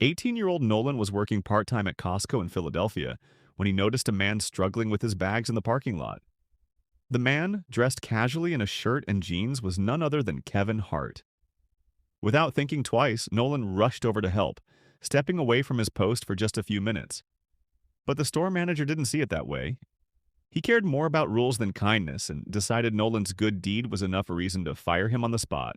18-year-old Nolan was working part-time at Costco in Philadelphia when he noticed a man struggling with his bags in the parking lot. The man, dressed casually in a shirt and jeans, was none other than Kevin Hart. Without thinking twice, Nolan rushed over to help, stepping away from his post for just a few minutes. But the store manager didn't see it that way. He cared more about rules than kindness and decided Nolan's good deed was enough reason to fire him on the spot.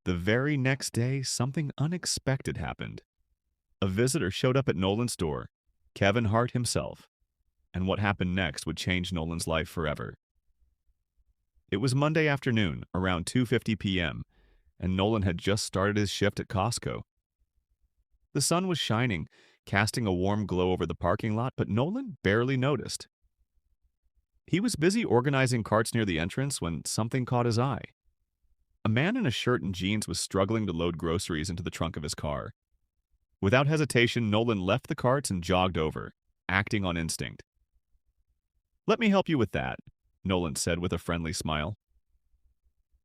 The very next day, something unexpected happened. A visitor showed up at Nolan's door, Kevin Hart himself, and what happened next would change Nolan's life forever. It was Monday afternoon, around 2:50 p.m., and Nolan had just started his shift at Costco. The sun was shining, casting a warm glow over the parking lot, but Nolan barely noticed. He was busy organizing carts near the entrance when something caught his eye. A man in a shirt and jeans was struggling to load groceries into the trunk of his car. Without hesitation, Nolan left the carts and jogged over, acting on instinct. "Let me help you with that," Nolan said with a friendly smile.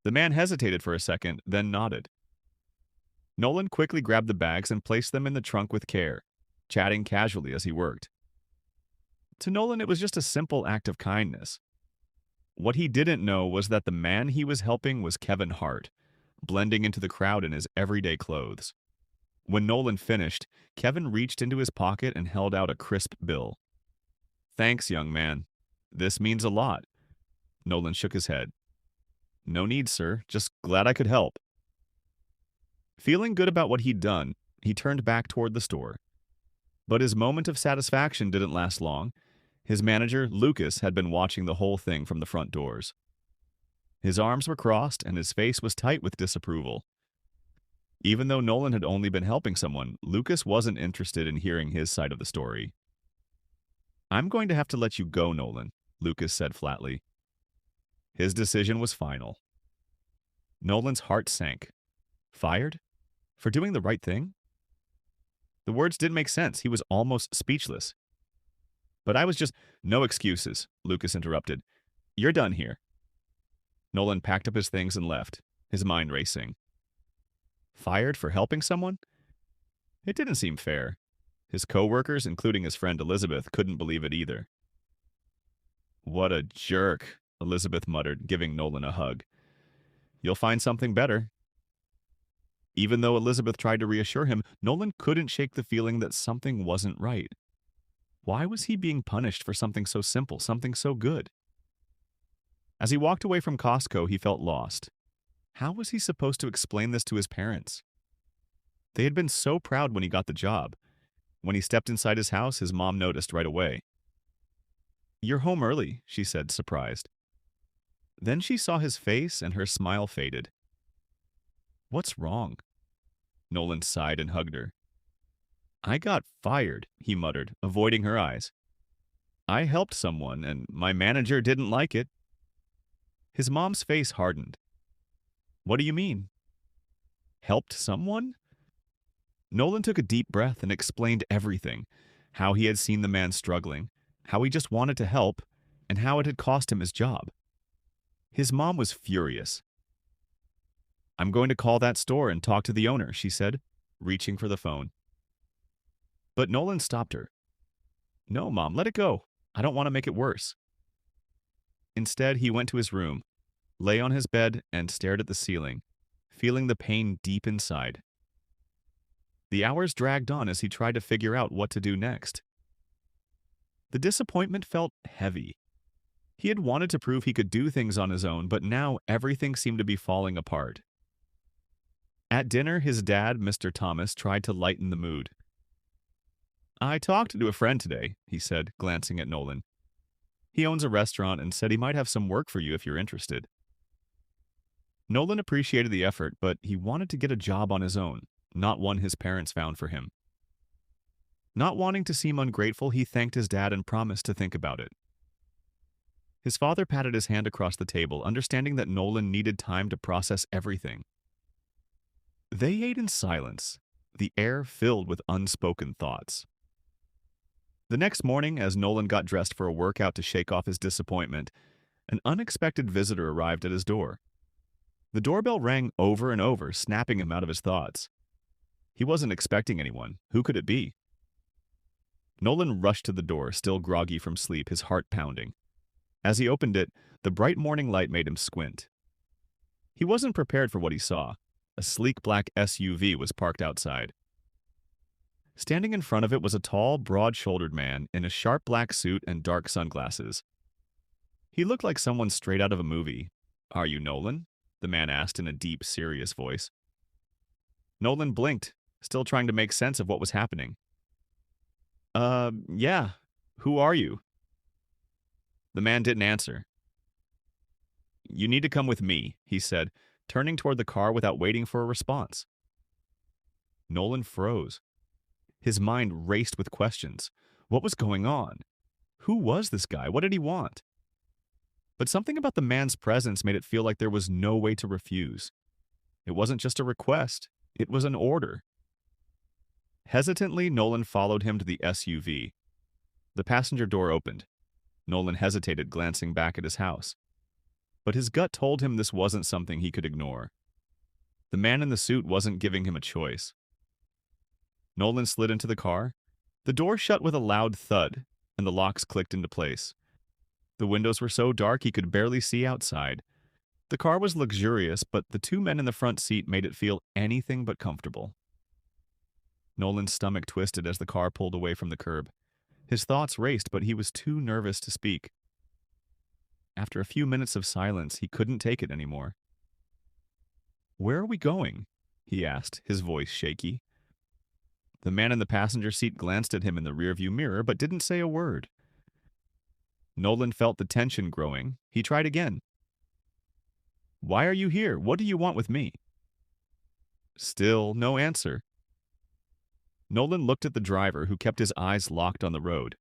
The man hesitated for a second, then nodded. Nolan quickly grabbed the bags and placed them in the trunk with care, chatting casually as he worked. To Nolan, it was just a simple act of kindness. What he didn't know was that the man he was helping was Kevin Hart, blending into the crowd in his everyday clothes. When Nolan finished, Kevin reached into his pocket and held out a crisp bill. "Thanks, young man. This means a lot." Nolan shook his head. "No need, sir. Just glad I could help." Feeling good about what he'd done, he turned back toward the store. But his moment of satisfaction didn't last long. His manager, Lucas, had been watching the whole thing from the front doors. His arms were crossed and his face was tight with disapproval. Even though Nolan had only been helping someone, Lucas wasn't interested in hearing his side of the story. "I'm going to have to let you go, Nolan," Lucas said flatly. His decision was final. Nolan's heart sank. Fired? For doing the right thing? The words didn't make sense. He was almost speechless. "But I was just—" "No excuses," Lucas interrupted. "You're done here." Nolan packed up his things and left, his mind racing. Fired for helping someone? It didn't seem fair. His co-workers, including his friend Elizabeth, couldn't believe it either. "What a jerk," Elizabeth muttered, giving Nolan a hug. "You'll find something better." Even though Elizabeth tried to reassure him, Nolan couldn't shake the feeling that something wasn't right. Why was he being punished for something so simple, something so good? As he walked away from Costco, he felt lost. How was he supposed to explain this to his parents? They had been so proud when he got the job. When he stepped inside his house, his mom noticed right away. "You're home early," she said, surprised. Then she saw his face and her smile faded. "What's wrong?" Nolan sighed and hugged her. "I got fired," he muttered, avoiding her eyes. "I helped someone, and my manager didn't like it." His mom's face hardened. "What do you mean?" "Helped someone?" Nolan took a deep breath and explained everything. How he had seen the man struggling, how he just wanted to help, and how it had cost him his job. His mom was furious. "I'm going to call that store and talk to the owner," she said, reaching for the phone. But Nolan stopped her. "No, Mom, let it go. I don't want to make it worse." Instead, he went to his room, lay on his bed, and stared at the ceiling, feeling the pain deep inside. The hours dragged on as he tried to figure out what to do next. The disappointment felt heavy. He had wanted to prove he could do things on his own, but now everything seemed to be falling apart. At dinner, his dad, Mr. Thomas, tried to lighten the mood. "I talked to a friend today," he said, glancing at Nolan. "He owns a restaurant and said he might have some work for you if you're interested." Nolan appreciated the effort, but he wanted to get a job on his own, not one his parents found for him. Not wanting to seem ungrateful, he thanked his dad and promised to think about it. His father patted his hand across the table, understanding that Nolan needed time to process everything. They ate in silence, the air filled with unspoken thoughts. The next morning, as Nolan got dressed for a workout to shake off his disappointment, an unexpected visitor arrived at his door. The doorbell rang over and over, snapping him out of his thoughts. He wasn't expecting anyone. Who could it be? Nolan rushed to the door, still groggy from sleep, his heart pounding. As he opened it, the bright morning light made him squint. He wasn't prepared for what he saw. A sleek black SUV was parked outside. Standing in front of it was a tall, broad-shouldered man in a sharp black suit and dark sunglasses. He looked like someone straight out of a movie. "Are you Nolan?" the man asked in a deep, serious voice. Nolan blinked, still trying to make sense of what was happening. Yeah. Who are you?" The man didn't answer. "You need to come with me," he said, turning toward the car without waiting for a response. Nolan froze. His mind raced with questions. What was going on? Who was this guy? What did he want? But something about the man's presence made it feel like there was no way to refuse. It wasn't just a request, it was an order. Hesitantly, Nolan followed him to the SUV. The passenger door opened. Nolan hesitated, glancing back at his house. But his gut told him this wasn't something he could ignore. The man in the suit wasn't giving him a choice. Nolan slid into the car. The door shut with a loud thud, and the locks clicked into place. The windows were so dark he could barely see outside. The car was luxurious, but the two men in the front seat made it feel anything but comfortable. Nolan's stomach twisted as the car pulled away from the curb. His thoughts raced, but he was too nervous to speak. After a few minutes of silence, he couldn't take it anymore. "Where are we going?" he asked, his voice shaky. The man in the passenger seat glanced at him in the rearview mirror, but didn't say a word. Nolan felt the tension growing. He tried again. "Why are you here? What do you want with me?" Still no answer. Nolan looked at the driver, who kept his eyes locked on the road.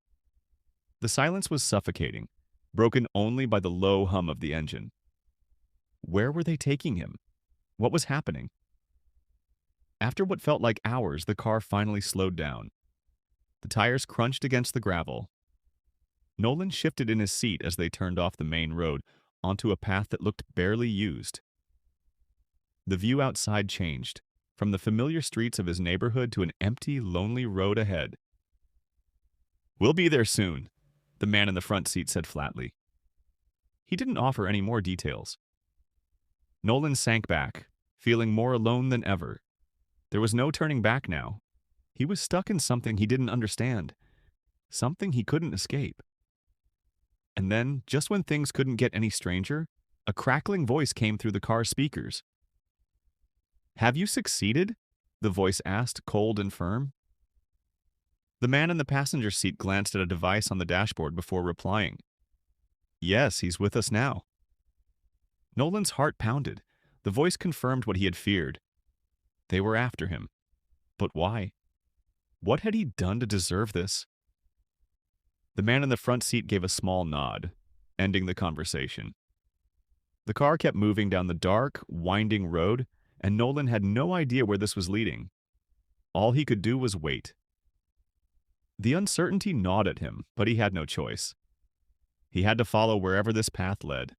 The silence was suffocating, broken only by the low hum of the engine. Where were they taking him? What was happening? After what felt like hours, the car finally slowed down. The tires crunched against the gravel. Nolan shifted in his seat as they turned off the main road onto a path that looked barely used. The view outside changed, from the familiar streets of his neighborhood to an empty, lonely road ahead. "We'll be there soon," the man in the front seat said flatly. He didn't offer any more details. Nolan sank back, feeling more alone than ever. There was no turning back now. He was stuck in something he didn't understand, something he couldn't escape. And then, just when things couldn't get any stranger, a crackling voice came through the car's speakers. "Have you succeeded?" the voice asked, cold and firm. The man in the passenger seat glanced at a device on the dashboard before replying. "Yes, he's with us now." Nolan's heart pounded. The voice confirmed what he had feared. They were after him. But why? What had he done to deserve this? The man in the front seat gave a small nod, ending the conversation. The car kept moving down the dark, winding road, and Nolan had no idea where this was leading. All he could do was wait. The uncertainty gnawed at him, but he had no choice. He had to follow wherever this path led.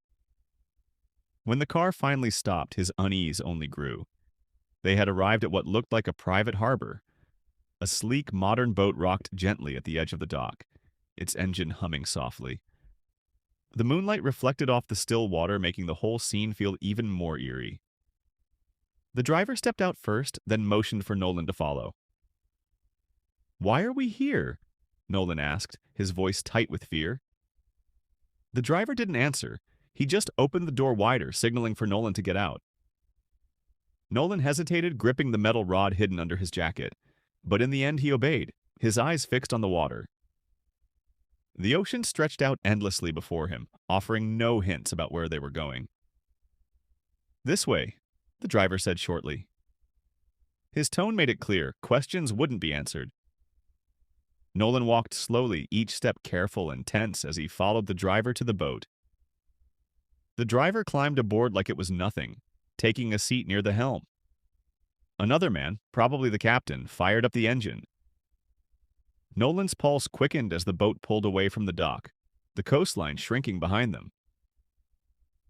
When the car finally stopped, his unease only grew. They had arrived at what looked like a private harbor. A sleek, modern boat rocked gently at the edge of the dock, its engine humming softly. The moonlight reflected off the still water, making the whole scene feel even more eerie. The driver stepped out first, then motioned for Nolan to follow. "Why are we here?" Nolan asked, his voice tight with fear. The driver didn't answer. He just opened the door wider, signaling for Nolan to get out. Nolan hesitated, gripping the metal rod hidden under his jacket. But in the end, he obeyed, his eyes fixed on the water. The ocean stretched out endlessly before him, offering no hints about where they were going. "This way," the driver said shortly. His tone made it clear questions wouldn't be answered. Nolan walked slowly, each step careful and tense as he followed the driver to the boat. The driver climbed aboard like it was nothing, taking a seat near the helm. Another man, probably the captain, fired up the engine. Nolan's pulse quickened as the boat pulled away from the dock, the coastline shrinking behind them.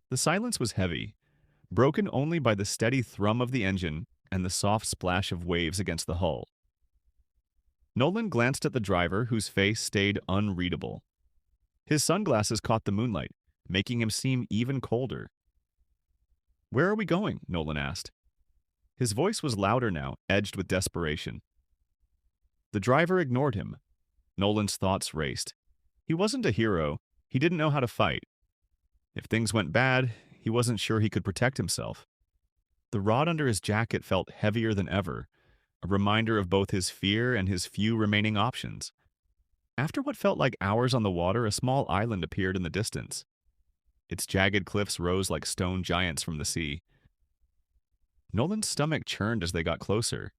The silence was heavy, broken only by the steady thrum of the engine and the soft splash of waves against the hull. Nolan glanced at the driver, whose face stayed unreadable. His sunglasses caught the moonlight, making him seem even colder. "Where are we going?" Nolan asked. His voice was louder now, edged with desperation. The driver ignored him. Nolan's thoughts raced. He wasn't a hero. He didn't know how to fight. If things went bad, he wasn't sure he could protect himself. The rod under his jacket felt heavier than ever, a reminder of both his fear and his few remaining options. After what felt like hours on the water, a small island appeared in the distance. Its jagged cliffs rose like stone giants from the sea. Nolan's stomach churned as they got closer.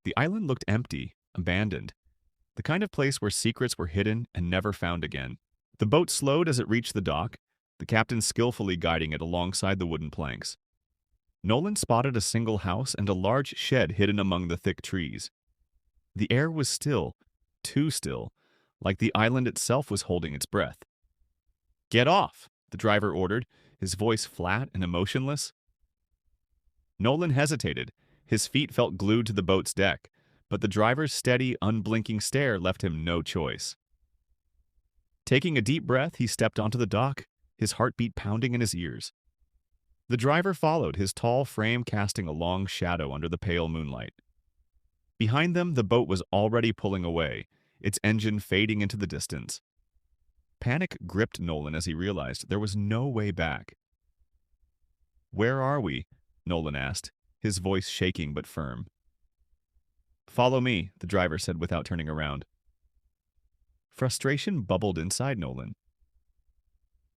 The island looked empty, abandoned, the kind of place where secrets were hidden and never found again. The boat slowed as it reached the dock, the captain skillfully guiding it alongside the wooden planks. Nolan spotted a single house and a large shed hidden among the thick trees. The air was still, too still, like the island itself was holding its breath. "Get off!" the driver ordered, his voice flat and emotionless. Nolan hesitated. His feet felt glued to the boat's deck, but the driver's steady, unblinking stare left him no choice. Taking a deep breath, he stepped onto the dock, his heartbeat pounding in his ears. The driver followed, his tall frame casting a long shadow under the pale moonlight. Behind them, the boat was already pulling away, its engine fading into the distance. Panic gripped Nolan as he realized there was no way back. "Where are we?" Nolan asked, his voice shaking but firm. "Follow me," the driver said without turning around. Frustration bubbled inside Nolan.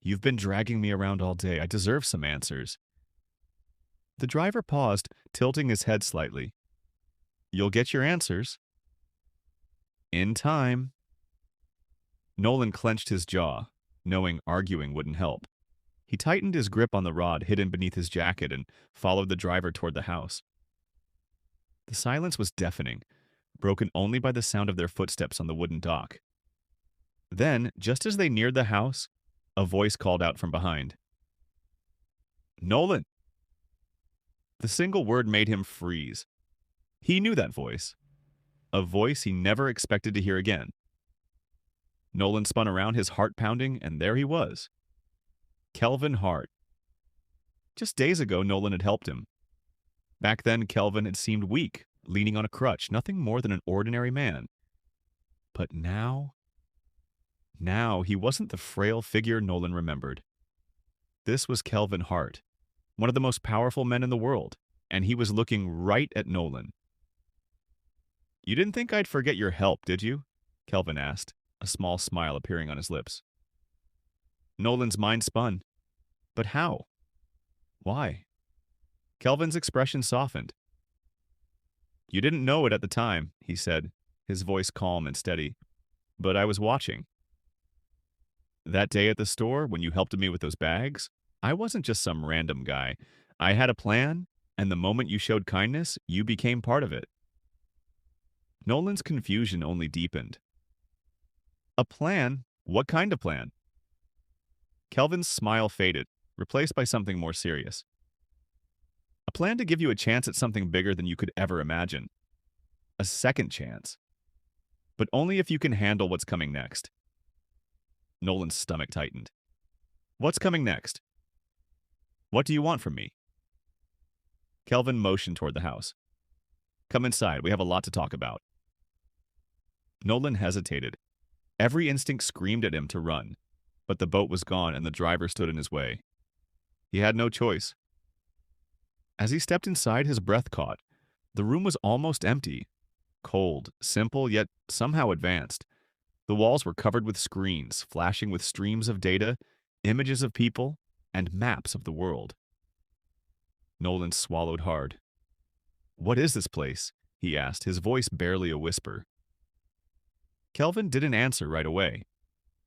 "You've been dragging me around all day. I deserve some answers." The driver paused, tilting his head slightly. "You'll get your answers." "In time." Nolan clenched his jaw, knowing arguing wouldn't help. He tightened his grip on the rod hidden beneath his jacket and followed the driver toward the house. The silence was deafening, broken only by the sound of their footsteps on the wooden dock. Then, just as they neared the house, a voice called out from behind. "Nolan!" The single word made him freeze. He knew that voice. A voice he never expected to hear again. Nolan spun around, his heart pounding, and there he was. Kelvin Hart. Just days ago, Nolan had helped him. Back then, Kelvin had seemed weak, leaning on a crutch, nothing more than an ordinary man. But now he wasn't the frail figure Nolan remembered. This was Kelvin Hart, one of the most powerful men in the world, and he was looking right at Nolan. "You didn't think I'd forget your help, did you?" Kelvin asked, a small smile appearing on his lips. Nolan's mind spun. But how? Why? Kelvin's expression softened. "You didn't know it at the time," he said, his voice calm and steady. "But I was watching. That day at the store, when you helped me with those bags, I wasn't just some random guy. I had a plan, and the moment you showed kindness, you became part of it." Nolan's confusion only deepened. "A plan? What kind of plan?" Kelvin's smile faded, replaced by something more serious. "A plan to give you a chance at something bigger than you could ever imagine. A second chance. But only if you can handle what's coming next." Nolan's stomach tightened. "What's coming next? What do you want from me?" Kelvin motioned toward the house. "Come inside, we have a lot to talk about." Nolan hesitated. Every instinct screamed at him to run, but the boat was gone and the driver stood in his way. He had no choice. As he stepped inside, his breath caught. The room was almost empty. Cold, simple, yet somehow advanced. The walls were covered with screens, flashing with streams of data, images of people, and maps of the world. Nolan swallowed hard. "What is this place?" he asked, his voice barely a whisper. Kelvin didn't answer right away.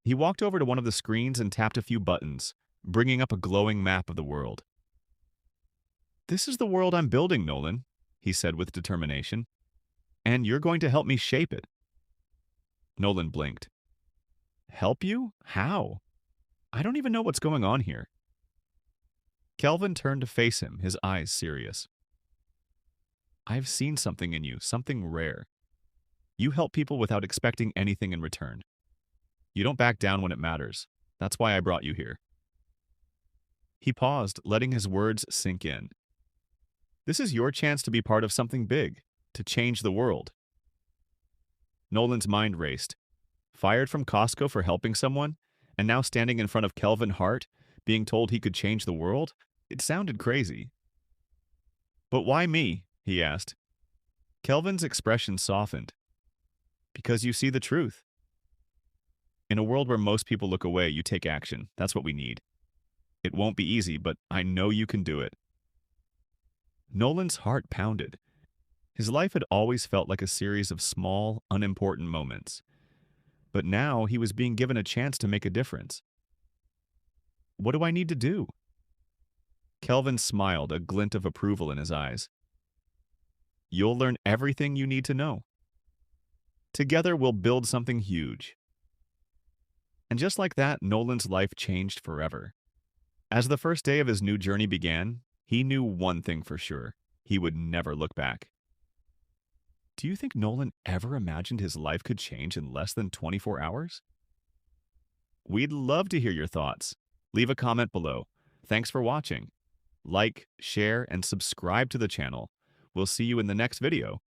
He walked over to one of the screens and tapped a few buttons, bringing up a glowing map of the world. "This is the world I'm building, Nolan," he said with determination. "And you're going to help me shape it." Nolan blinked. "Help you? How? I don't even know what's going on here." Kelvin turned to face him, his eyes serious. I've seen something in you, something rare. You help people without expecting anything in return. You don't back down when it matters. That's why I brought you here." He paused, letting his words sink in. "This is your chance to be part of something big, to change the world." Nolan's mind raced. Fired from Costco for helping someone, and now standing in front of Kelvin Hart, being told he could change the world? It sounded crazy. "But why me?" he asked. Kelvin's expression softened. "Because you see the truth. In a world where most people look away, you take action. That's what we need. It won't be easy, but I know you can do it." Nolan's heart pounded. His life had always felt like a series of small, unimportant moments. But now he was being given a chance to make a difference. "What do I need to do?" Kelvin smiled, a glint of approval in his eyes. "You'll learn everything you need to know. Together we'll build something huge." And just like that, Nolan's life changed forever. As the first day of his new journey began, he knew one thing for sure. He would never look back. Do you think Nolan ever imagined his life could change in less than 24 hours? We'd love to hear your thoughts. Leave a comment below. Thanks for watching. Like, share, and subscribe to the channel. We'll see you in the next video.